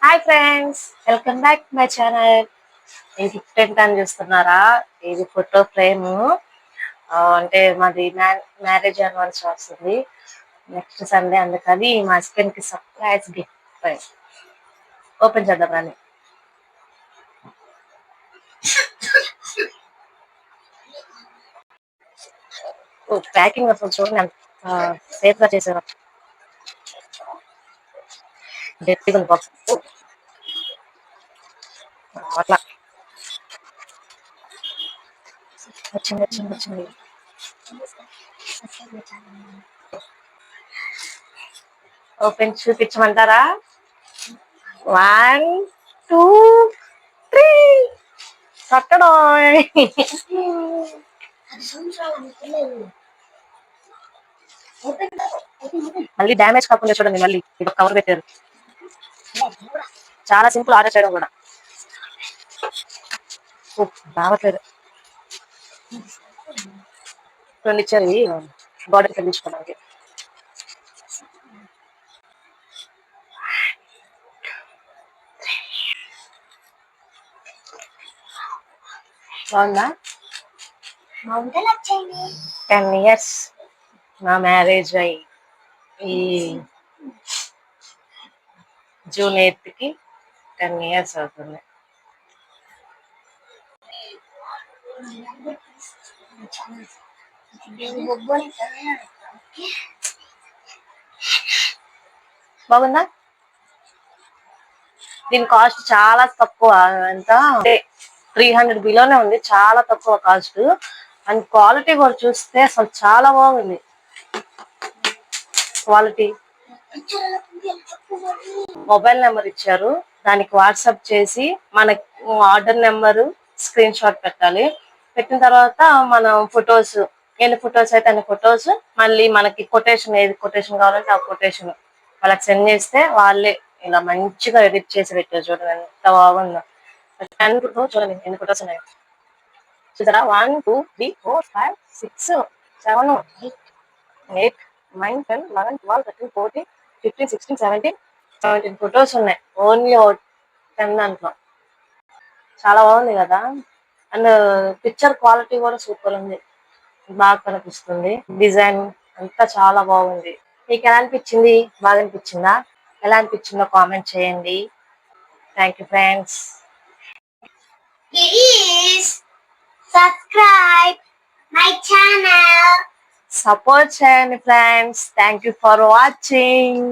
Hi friends, welcome back to my channel. ఇది tent అని చూస్తున్నారా? ఇది ఫోటో ఫ్రేమ్. అంటే మాది మ్యారేజ్ యానివర్సరీ వస్తుంది నెక్స్ట్ సండే, అందుకని మా హస్బెండ్ కి సర్ప్రైజ్ గిఫ్ట్ ఓపెన్ చేద్దాం అని. ప్యాకింగ్ అసలు చూడండి సేఫ్ గా చేసారు. గట్టిగా ఉంది బాక్స్. అట్లా వచ్చింది వచ్చింది వచ్చింది. ఓపెన్ చూపించమంటారా? 1, 2, 3 కట్టడం. మళ్ళీ డ్యామేజ్ కాకుండా చూడండి, మళ్ళీ ఇది కవర్ పెట్టారు. చాలా సింపుల్ ఆర్డర్ చేయడం కూడా. రావట్లేదు. రెండు ఇచ్చారు బార్డర్ తగ్గించుకోవడానికి. బాగుందా? 10 years నా మ్యారేజ్ అయ్యి ఈ జూన్ 8th కి 10 years అవుతుంది. బాగుందా? దీని కాస్ట్ చాలా తక్కువ, ఎంత అంటే 300 బిలోనే ఉంది. చాలా తక్కువ కాస్ట్. అండ్ క్వాలిటీ కూడా చూస్తే అసలు చాలా బాగుంది క్వాలిటీ. మొబైల్ నెంబర్ ఇచ్చారు, దానికి వాట్సాప్ చేసి మనకి ఆర్డర్ నెంబరు స్క్రీన్ షాట్ పెట్టాలి. పెట్టిన తర్వాత మనం ఫొటోస్, ఎన్ని ఫొటోస్ అయితే అన్ని ఫొటోస్, మళ్ళీ మనకి కొటేషన్, ఏది కొటేషన్ కావాలంటే ఆ కొటేషన్ వాళ్ళకి సెండ్ చేస్తే వాళ్ళే ఇలా మంచిగా ఎడిట్ చేసి పెట్టారు. చూడండి ఎంత బాగుందో. 10 చూడండి ఎన్ని ఫొటోస్ ఉన్నాయి చూసారా? 1, 2, 3, 4, 5, 6, 7, 8, 9, 10, 11, 12, 13, 14, 15, 16, 17 ఫొటోస్ ఉన్నాయి ఓన్లీ 10 దాంట్లో. చాలా బాగుంది కదా. అండ్ పిక్చర్ క్వాలిటీ కూడా సూపర్ ఉంది, బాగా కనిపిస్తుంది. డిజైన్ అంతా చాలా బాగుంది. మీకు ఎలా అనిపించింది? బాగా అనిపించిందా? ఎలా అనిపించిందో కామెంట్ చేయండి. Thank you friends. Please subscribe my channel. Support చేయండి friends. Thank you for watching.